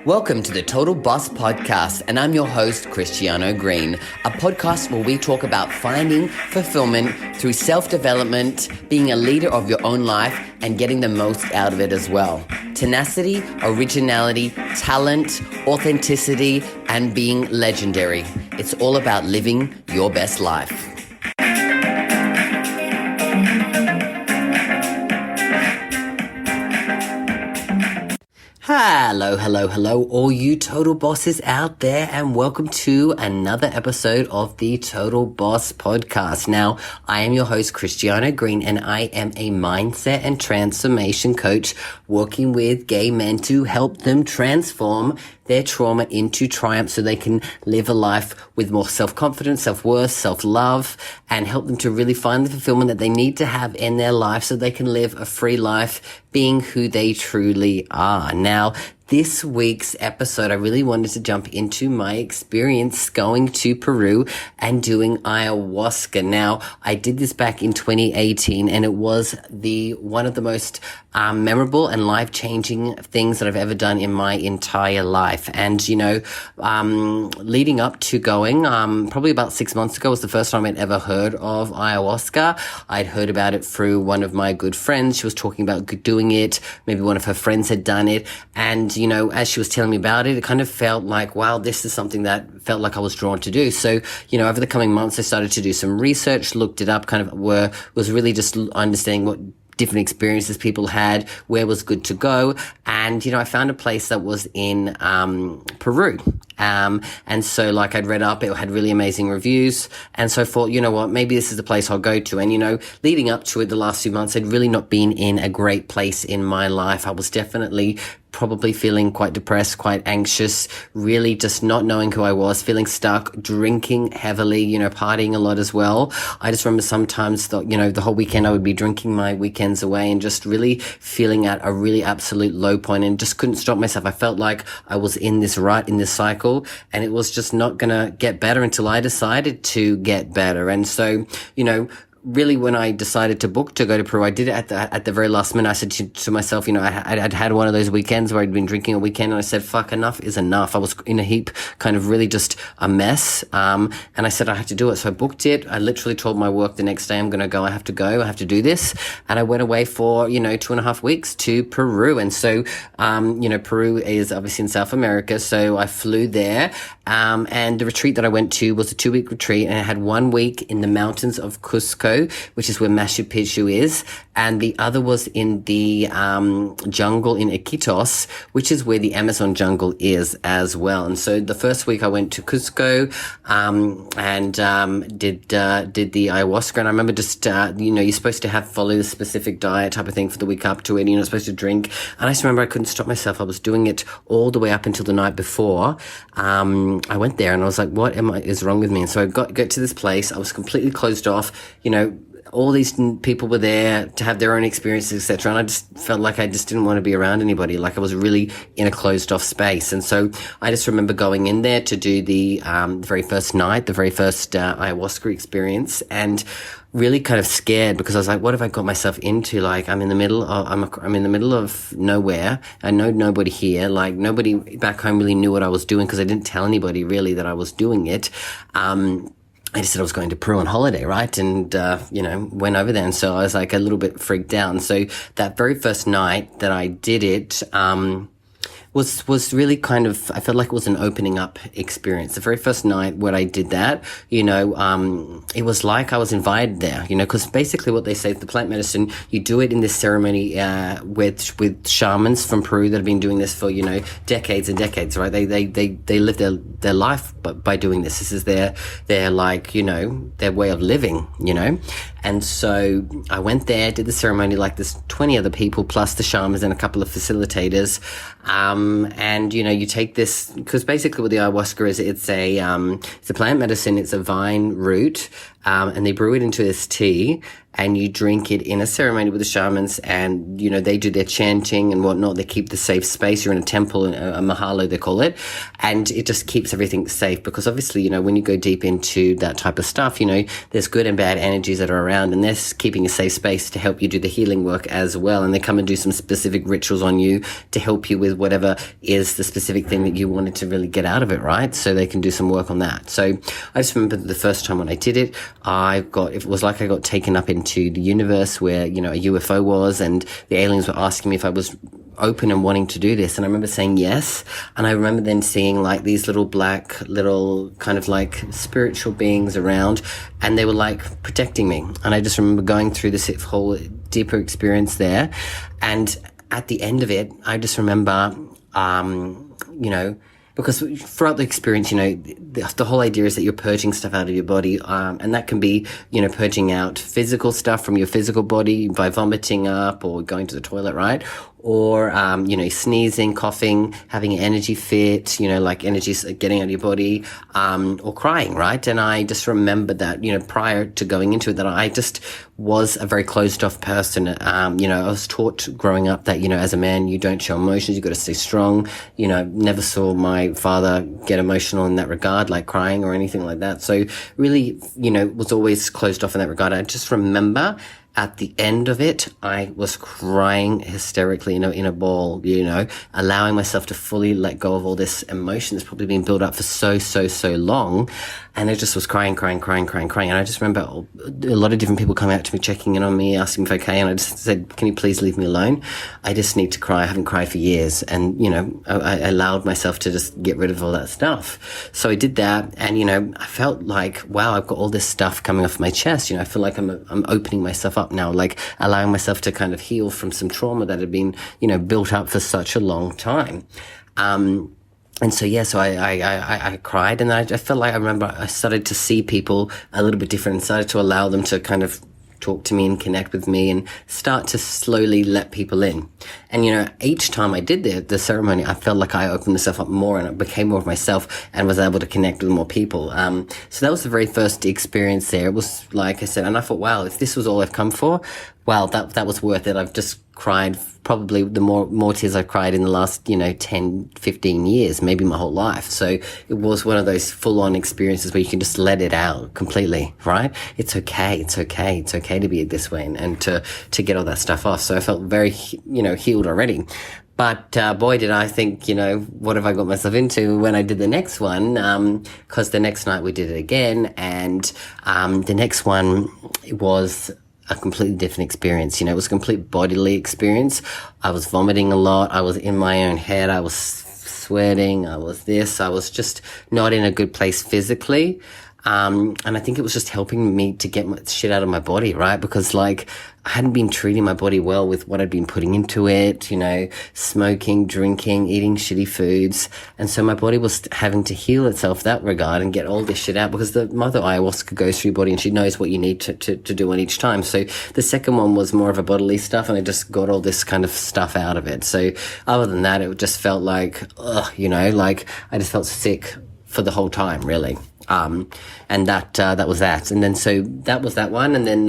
Welcome to the Total Boss Podcast, and I'm your host, Christiano Green, a podcast where we talk about finding fulfillment through self-development, being a leader of your own life, and getting the most out of it as well. Tenacity, originality, talent, authenticity, and being legendary. It's all about living your best life. Hello, all you total bosses out there, and welcome to another episode of the Total Boss Podcast. Now, I am your host, Christiano Green, and I am a mindset and transformation coach working with gay men to help them transform their trauma into triumph so they can live a life with more self-confidence, self-worth, self-love, and help them to really find the fulfillment that they need to have in their life so they can live a free life being who they truly are. Now, this week's episode, I really wanted to jump into my experience going to Peru and doing ayahuasca. Now, I did this back in 2018, and it was one of the most memorable and life-changing things that I've ever done in my entire life. And, leading up to going, probably about 6 months ago was the first time I'd ever heard of ayahuasca. I'd heard about it through one of my good friends. She was talking about doing it. Maybe one of her friends had done it. And, as she was telling me about it, it kind of felt like, wow, this is something that felt like I was drawn to do. So, over the coming months, I started to do some research, looked it up, was really just understanding what different experiences people had, where was good to go. And, I found a place that was in Peru. And so I'd read up, it had really amazing reviews. And so I thought, you know what, maybe this is the place I'll go to. And, leading up to it the last few months, I'd really not been in a great place in my life. I was definitely probably feeling quite depressed, quite anxious, really just not knowing who I was, feeling stuck, drinking heavily, partying a lot as well. I just remember sometimes the whole weekend I would be drinking my weekends away and just really feeling at a really absolute low point and just couldn't stop myself. I felt like I was in this cycle, and it was just not gonna get better until I decided to get better. And so, really, when I decided to book to go to Peru, I did it at the very last minute. I said to myself, I'd had one of those weekends where I'd been drinking a weekend, and I said, fuck, enough is enough. I was in a heap, kind of really just a mess. And I said I had to do it. So I booked it. I literally told my work the next day, I'm going to go. I have to do this. And I went away for, 2.5 weeks to Peru. And so, Peru is obviously in South America. So I flew there. And the retreat that I went to was a 2-week retreat, and I had 1 week in the mountains of Cusco, which is where Machu Picchu is, and the other was in the jungle in Iquitos, which is where the Amazon jungle is as well. And so the first week I went to Cusco and did the ayahuasca, and I remember just you're supposed to follow the specific diet type of thing for the week up to it. You're not supposed to drink, and I just remember I couldn't stop myself. I was doing it all the way up until the night before. I went there and I was like, what is wrong with me? And so I got to this place. I was completely closed off, all these people were there to have their own experiences, etc. And I just felt like I just didn't want to be around anybody. Like I was really in a closed off space. And so I just remember going in there to do the very first night, the very first ayahuasca experience, and really kind of scared because I was like, what have I got myself into? Like I'm in the middle of nowhere. I know nobody here. Like nobody back home really knew what I was doing because I didn't tell anybody really that I was doing it. I just said I was going to Peru on holiday, right? And, went over there. And so I was like a little bit freaked out. And so that very first night that I did it, was really kind of, I felt like it was an opening up experience. The very first night when I did that, it was like I was invited there, because basically what they say is the plant medicine, you do it in this ceremony, with shamans from Peru that have been doing this for, decades and decades, right? They live their life by doing this. This is their their way of living, And so I went there, did the ceremony, like there's 20 other people plus the shamans and a couple of facilitators. And you take this, because basically what the ayahuasca is, it's a plant medicine, it's a vine root, and they brew it into this tea, and you drink it in a ceremony with the shamans, and, you know, they do their chanting and whatnot. They keep the safe space. You're in a temple, a mahalo, they call it, and it just keeps everything safe, because obviously, you know, when you go deep into that type of stuff, you know, there's good and bad energies that are around, and they're keeping a safe space to help you do the healing work as well. And they come and do some specific rituals on you to help you with whatever is the specific thing that you wanted to really get out of it, right? So they can do some work on that. So I just remember the first time when I did it, it was like I got taken up into the universe where, you know, a UFO was, and the aliens were asking me if I was open and wanting to do this. And I remember saying yes. And I remember then seeing like these little black, little kind of like spiritual beings around, and they were like protecting me. And I just remember going through this whole deeper experience there. And at the end of it, I just remember, you know, because throughout the experience, you know, the whole idea is that you're purging stuff out of your body. And that can be, you know, purging out physical stuff from your physical body by vomiting up or going to the toilet, right? Or, you know, sneezing, coughing, having an energy fit, you know, like energy getting out of your body, or crying, right? And I just remember that, you know, prior to going into it, that I just was a very closed off person. You know, I was taught growing up that, you know, as a man, you don't show emotions, you got to stay strong. You know, never saw my father get emotional in that regard, like crying or anything like that. So really, you know, was always closed off in that regard. I just remember at the end of it, I was crying hysterically in a ball, you know, allowing myself to fully let go of all this emotion that's probably been built up for so long. And I just was crying. And I just remember a lot of different people coming out to me, checking in on me, asking me if okay. And I just said, can you please leave me alone? I just need to cry. I haven't cried for years. And, you know, I allowed myself to just get rid of all that stuff. So I did that. And, you know, I felt like, wow, I've got all this stuff coming off my chest. You know, I feel like I'm opening myself up now, like allowing myself to kind of heal from some trauma that had been, you know, built up for such a long time. And so, yeah, so I cried, and I felt like I remember I started to see people a little bit different and started to allow them to kind of talk to me and connect with me and start to slowly let people in. And, you know, each time I did the ceremony, I felt like I opened myself up more and I became more of myself and was able to connect with more people. So that was the very first experience there. It was like I said, and I thought, wow, if this was all I've come for, well, that was worth it. I've just cried probably the more tears I've cried in the last, you know, 10, 15 years, maybe my whole life. So it was one of those full-on experiences where you can just let it out completely, right? It's okay to be this way and to get all that stuff off. So I felt very, you know, healed already. But boy, did I think, you know, what have I got myself into when I did the next one? Because the next night we did it again, and the next one was a completely different experience. You know, it was a complete bodily experience. I was vomiting a lot. I was in my own head. I was sweating. I was just not in a good place physically. And I think it was just helping me to get my shit out of my body, right? Because like I hadn't been treating my body well with what I'd been putting into it, you know, smoking, drinking, eating shitty foods. And so my body was having to heal itself that regard and get all this shit out, because the mother ayahuasca goes through your body and she knows what you need to do on each time. So the second one was more of a bodily stuff, and I just got all this kind of stuff out of it. So other than that, it just felt like, you know, like I just felt sick for the whole time, really. And that was that. And then, so that was that one. And then,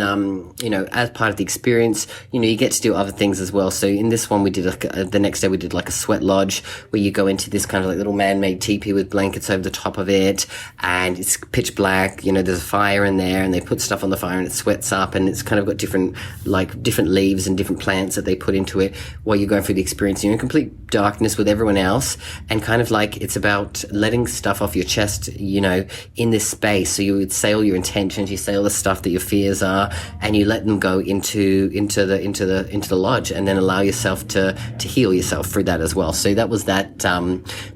you know, as part of the experience, you know, you get to do other things as well. So in this one, we did the next day we did like a sweat lodge where you go into this kind of like little man-made teepee with blankets over the top of it. And it's pitch black, you know, there's a fire in there and they put stuff on the fire and it sweats up, and it's kind of got different leaves and different plants that they put into it while you're going through the experience. You're in complete darkness with everyone else, and kind of like it's about letting stuff off your chest, you know, in this space. So you would say all your intentions, you say all the stuff that your fears are, and you let them go into the lodge, and then allow yourself to heal yourself through that as well. So that was that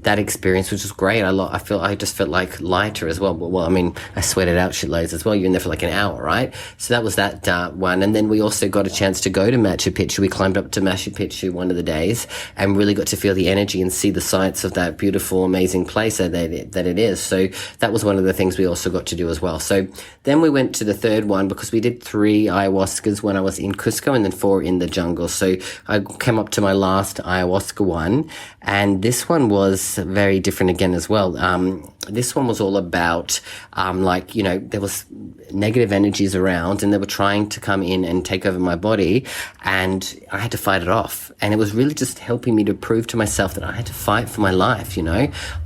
experience, which was great. I just felt like lighter as well. Well, I mean, I sweated out shitloads as well. You're in there for like an hour, right? So that was that one. And then we also got a chance to go to Machu Picchu. We climbed up to Machu Picchu one of the days and really got to feel the energy and see the sights of that beautiful, amazing place that it is. So that was one of of the things we also got to do as well. So then we went to the third one because we did 3 ayahuascas when I was in Cusco and then 4 in the jungle. So I came up to my last ayahuasca one, and this one was very different again as well. This one was all about, there was negative energies around and they were trying to come in and take over my body, and I had to fight it off. And it was really just helping me to prove to myself that I had to fight for my life,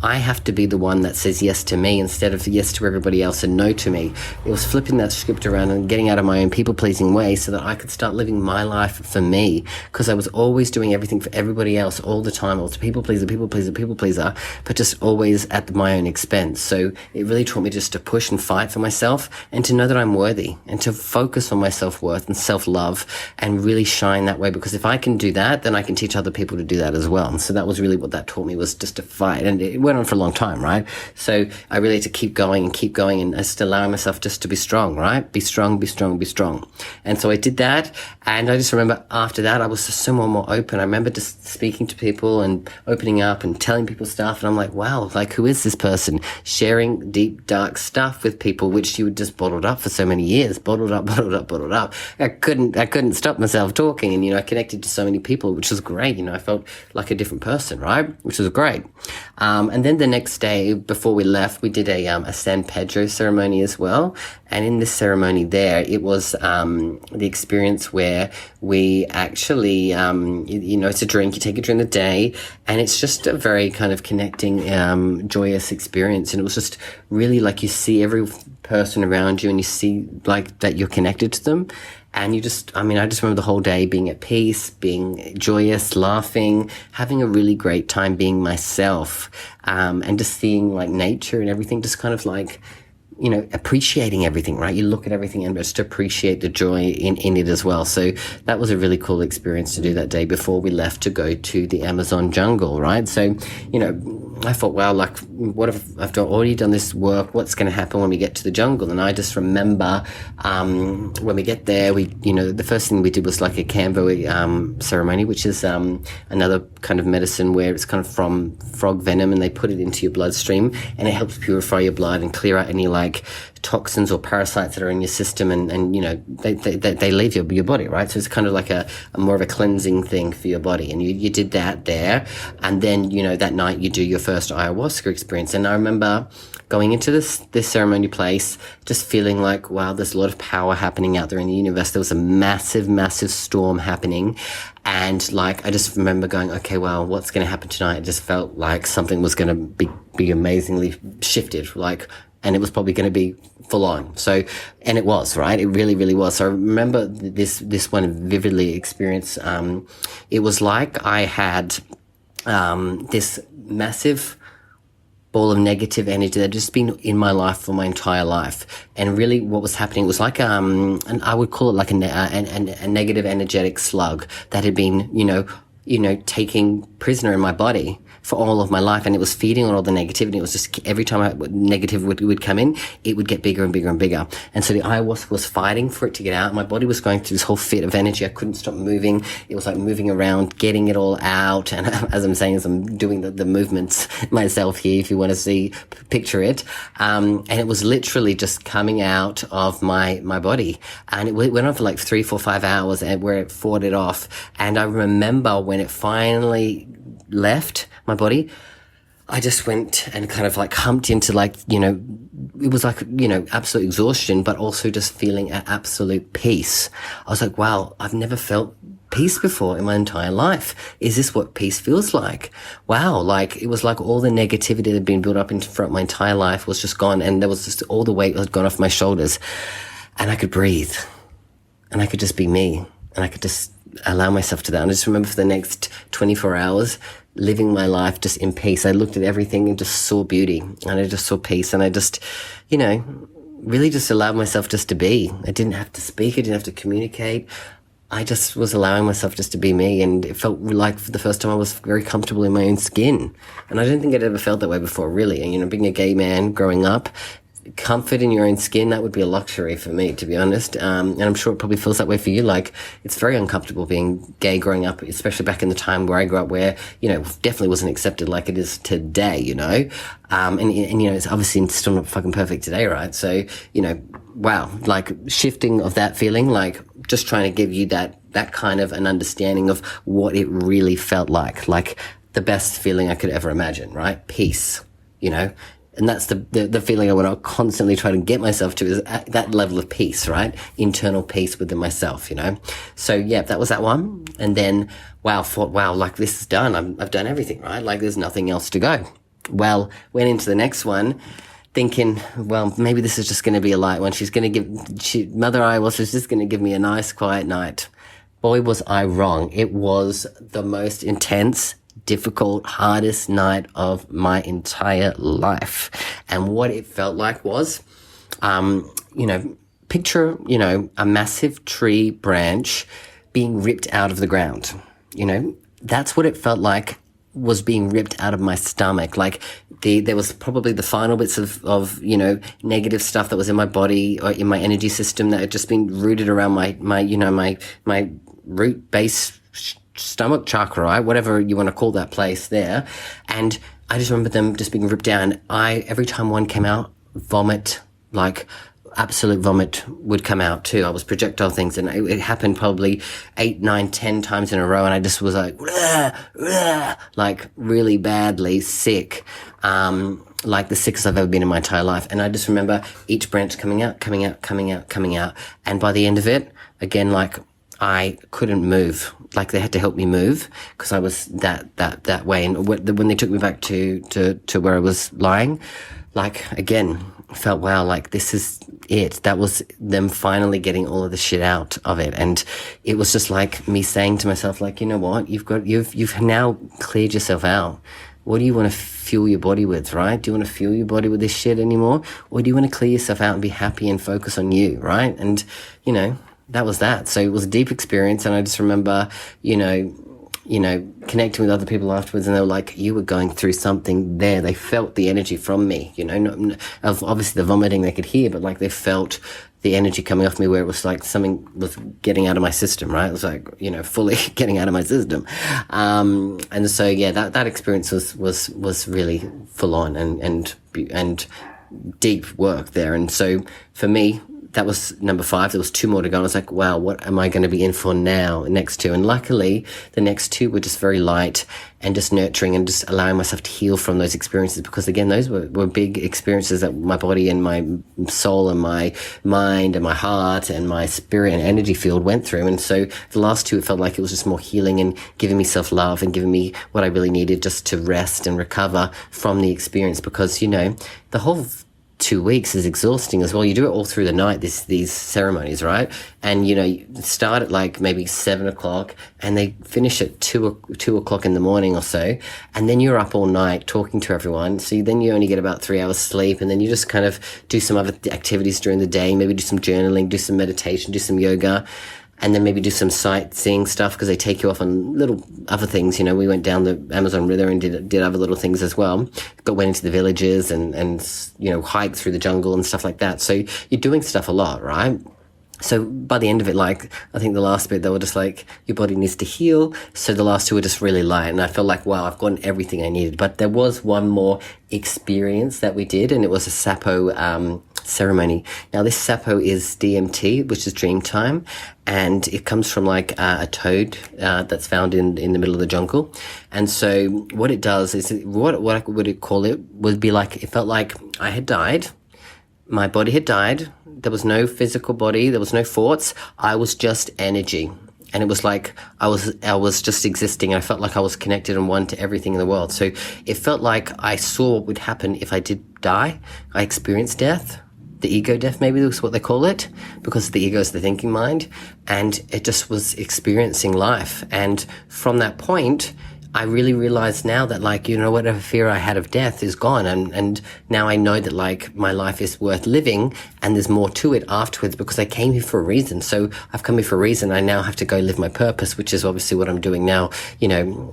I have to be the one that says yes to me instead of yes to everybody else and no to me. It was flipping that script around and getting out of my own people-pleasing way so that I could start living my life for me, because I was always doing everything for everybody else all the time. I was a people pleaser, but just always at my own expense. So it really taught me just to push and fight for myself and to know that I'm worthy and to focus on my self-worth and self-love and really shine that way, because if I can do that, then I can teach other people to do that as well. And so that was really what that taught me, was just to fight. And it went on for a long time, right? So I really had to keep going and just allowing myself just to be strong, right? Be strong. And so I did that. And I just remember after that, I was just so more open. I remember just speaking to people and opening up and telling people stuff. And I'm like, wow, who is this person? Sharing deep, dark stuff with people, which you had just bottled up for so many years, bottled up. I couldn't stop myself talking. And, I connected to so many people, which was great. I felt like a different person, right? Which was great. And then the next day before we left, we did a San Pedro ceremony as well. And in this ceremony there, it was the experience where we actually, it's a drink, you take it during the day, and it's just a very kind of connecting, joyous experience. And it was just really you see every person around you and you see that you're connected to them. And I just remember the whole day being at peace, being joyous, laughing, having a really great time being myself, and just seeing nature and everything, just kind of appreciating everything, right? You look at everything and just appreciate the joy in it as well. So that was a really cool experience to do that day before we left to go to the Amazon jungle, right? So, I thought, wow, what if I've already done this work? What's going to happen when we get to the jungle? And I just remember, when we get there, the first thing we did was a Cambo, ceremony, which is, another kind of medicine where it's kind of from frog venom, and they put it into your bloodstream and it helps purify your blood and clear out any toxins or parasites that are in your system, and they leave your body, right? So it's kind of a more of a cleansing thing for your body. And you did that there, and then that night you do your first ayahuasca experience. And I remember going into this ceremony place, just feeling wow, there's a lot of power happening out there in the universe. There was a massive storm happening, and I just remember going, okay, well, what's going to happen tonight? It just felt like something was going to be amazingly shifted, and it was probably going to be full on. So, and it was, right? It really, really was. So I remember this one vividly experience. It was like I had, this massive ball of negative energy that had just been in my life for my entire life. And really what was happening was and I would call it a negative energetic slug that had been, taking prisoner in my body for all of my life, and it was feeding on all the negativity. It was just every time negative would come in, it would get bigger and bigger and bigger. And so the ayahuasca was fighting for it to get out. My body was going through this whole fit of energy. I couldn't stop moving. It was moving around, getting it all out. And as I'm saying, as I'm doing the movements myself here, if you want to picture it. And it was literally just coming out of my body. And it went on for 3, 4, 5 hours, and where it fought it off. And I remember when it finally left my body, I just went and kind of humped into it was absolute exhaustion, but also just feeling at absolute peace. I was like, wow, I've never felt peace before in my entire life. Is this what peace feels like? Wow. It was all the negativity that had been built up throughout my entire life was just gone. And there was just all the weight had gone off my shoulders, and I could breathe, and I could just be me, and I could just allow myself to that. And I just remember for the next 24 hours living my life just in peace. I looked at everything and just saw beauty, and I just saw peace, and I just, really just allowed myself just to be. I didn't have to speak. I didn't have to communicate. I just was allowing myself just to be me, and it felt like for the first time I was very comfortable in my own skin. And I don't think I'd ever felt that way before, really. And, being a gay man growing up, comfort in your own skin, that would be a luxury for me, to be honest. And I'm sure it probably feels that way for you. Like, it's very uncomfortable being gay growing up, especially back in the time where I grew up, where, you know, definitely wasn't accepted like it is today, you know. And you know, it's obviously still not fucking perfect today, right? So, you know, wow, like shifting of that feeling, like just trying to give you that kind of an understanding of what it really felt like the best feeling I could ever imagine, right? Peace, you know. And that's the feeling I want to constantly try to get myself to, is at that level of peace, right? Internal peace within myself, you know? So yeah, that was that one. And then, wow, like this is done. I've done everything, right? Like there's nothing else to go. Well, went into the next one thinking, well, maybe this is just going to be a light one. Mother Ayahuasca was just going to give me a nice quiet night. Boy, was I wrong. It was the most intense, difficult, hardest night of my entire life. And what it felt like was, you know, picture, you know, a massive tree branch being ripped out of the ground. You know, that's what it felt like, was being ripped out of my stomach. Like there was probably the final bits of, you know, negative stuff that was in my body or in my energy system that had just been rooted around my root base stomach chakra, right? Whatever you want to call that place there. And I just remember them just being ripped down. Every time one came out, vomit, like absolute vomit would come out too. I was projectile things, and it happened probably 8, 9, 10 times in a row. And I just was like, like really badly sick. Like the sickest I've ever been in my entire life. And I just remember each branch coming out. And by the end of it, again, like I couldn't move. Like they had to help me move because I was that way. And when they took me back to where I was lying, like again, I felt, wow, like this is it. That was them finally getting all of the shit out of it. And it was just like me saying to myself, like, you know what, you've now cleared yourself out. What do you want to fuel your body with, right? Do you want to fuel your body with this shit anymore? Or do you want to clear yourself out and be happy and focus on you, right? And, you know, that was that. So it was a deep experience. And I just remember, you know, connecting with other people afterwards, and they were like, you were going through something there. They felt the energy from me, you know, obviously the vomiting they could hear, but like they felt the energy coming off me, where it was like something was getting out of my system, right? It was like, you know, fully getting out of my system. And so, yeah, that experience was really full on and deep work there. And so for me, that was number 5. There was 2 more to go. I was like, wow, what am I going to be in for now? Next 2. And luckily, the next 2 were just very light and just nurturing and just allowing myself to heal from those experiences. Because again, those were big experiences that my body and my soul and my mind and my heart and my spirit and energy field went through. And so the last 2, it felt like it was just more healing and giving me self-love and giving me what I really needed just to rest and recover from the experience. Because, you know, the whole 2 weeks is exhausting as well. You do it all through the night, these ceremonies, right? And, you know, you start at like maybe 7 o'clock and they finish at 2 o'clock in the morning or so. And then you're up all night talking to everyone. So then you only get about 3 hours sleep. And then you just kind of do some other activities during the day, maybe do some journaling, do some meditation, do some yoga. And then maybe do some sightseeing stuff because they take you off on little other things. You know, we went down the Amazon River and did other little things as well. Went into the villages and, you know, hiked through the jungle and stuff like that. So you're doing stuff a lot, right? So by the end of it, like, I think the last bit, they were just like, your body needs to heal. So the last 2 were just really light. And I felt like, wow, I've gotten everything I needed. But there was one more experience that we did, and it was a Sapo ceremony. Now, this Sapo is DMT, which is dream time. And it comes from like a toad that's found in the middle of the jungle. And so what it does is, what I would call it would be like, it felt like I had died. My body had died. There was no physical body. There was no thoughts. I was just energy. And it was like I was just existing. I felt like I was connected and one to everything in the world. So it felt like I saw what would happen if I did die. I experienced death. The ego death, maybe that's what they call it, because the ego is the thinking mind. And it just was experiencing life. And from that point, I really realize now that, like, you know, whatever fear I had of death is gone. And now I know that, like, my life is worth living and there's more to it afterwards because I came here for a reason. So I've come here for a reason. I now have to go live my purpose, which is obviously what I'm doing now, you know,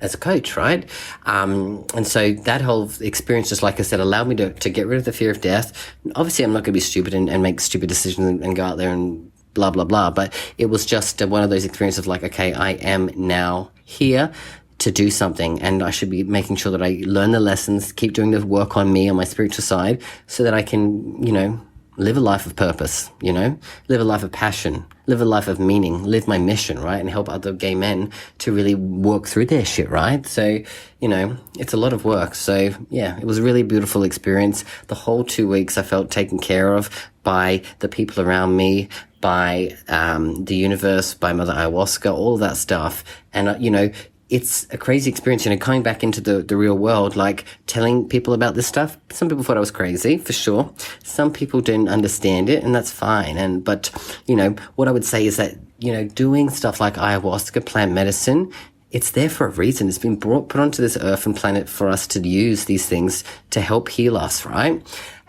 as a coach, right? And so that whole experience, just like I said, allowed me to get rid of the fear of death. Obviously, I'm not going to be stupid and make stupid decisions and go out there and blah, blah, blah. But it was just one of those experiences of like, okay, I am now here to do something, and I should be making sure that I learn the lessons, keep doing the work on me, on my spiritual side, so that I can, you know, live a life of purpose, you know, live a life of passion, live a life of meaning, live my mission, right? And help other gay men to really work through their shit, right? So, you know, it's a lot of work. So yeah, it was a really beautiful experience. The whole 2 weeks I felt taken care of by the people around me, by the universe, by Mother Ayahuasca, all of that stuff. And, you know, it's a crazy experience, you know, coming back into the real world, like telling people about this stuff. Some people thought I was crazy, for sure. Some people didn't understand it, and that's fine. But, you know, what I would say is that, you know, doing stuff like ayahuasca, plant medicine, it's there for a reason. It's been put onto this earth and planet for us to use these things to help heal us, right?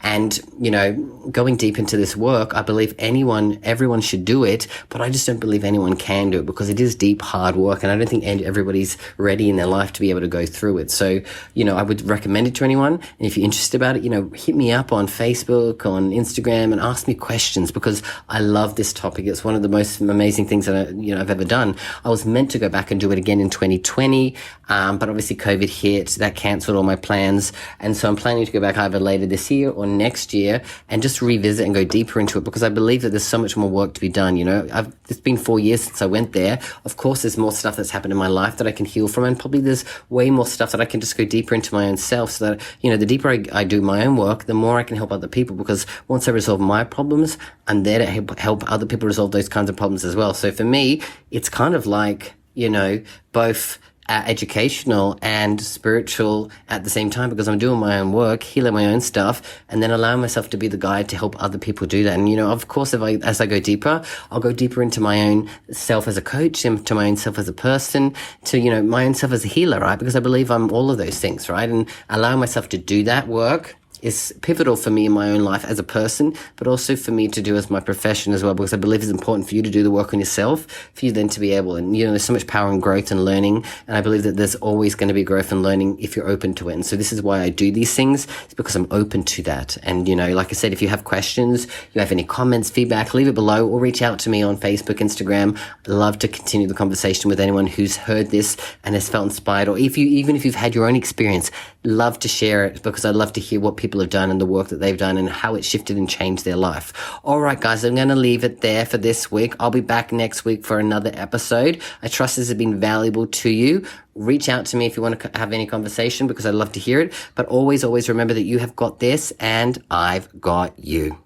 And, you know, going deep into this work, I believe everyone should do it, but I just don't believe anyone can do it because it is deep, hard work. And I don't think everybody's ready in their life to be able to go through it. So, you know, I would recommend it to anyone. And if you're interested about it, you know, hit me up on Facebook, on Instagram, and ask me questions because I love this topic. It's one of the most amazing things that I've ever done. I was meant to go back and do it again in 2020. But obviously COVID hit, that canceled all my plans. And so I'm planning to go back either later this year or next year and just revisit and go deeper into it because I believe that there's so much more work to be done. You know, it's been 4 years since I went there. Of course, there's more stuff that's happened in my life that I can heal from, and probably there's way more stuff that I can just go deeper into my own self so that, you know, the deeper I do my own work, the more I can help other people because once I resolve my problems, I'm there to help other people resolve those kinds of problems as well. So for me, it's kind of like, you know, both educational and spiritual at the same time because I'm doing my own work, healing my own stuff, and then allowing myself to be the guide to help other people do that. And, you know, of course, as I go deeper, I'll go deeper into my own self as a coach, into my own self as a person, to, you know, my own self as a healer, right? Because I believe I'm all of those things, right? And allowing myself to do that work is pivotal for me in my own life as a person, but also for me to do as my profession as well, because I believe it's important for you to do the work on yourself, for you then to be able, and, you know, there's so much power in growth and learning, and I believe that there's always going to be growth and learning if you're open to it. And so this is why I do these things. It's because I'm open to that. And, you know, like I said, if you have questions, you have any comments, feedback, leave it below or reach out to me on Facebook, Instagram. I'd love to continue the conversation with anyone who's heard this and has felt inspired, or even if you've had your own experience, love to share it because I'd love to hear what people have done and the work that they've done and how it shifted and changed their life. All right, guys, I'm going to leave it there for this week. I'll be back next week for another episode. I trust this has been valuable to you. Reach out to me if you want to have any conversation because I'd love to hear it. But always, always remember that you have got this and I've got you.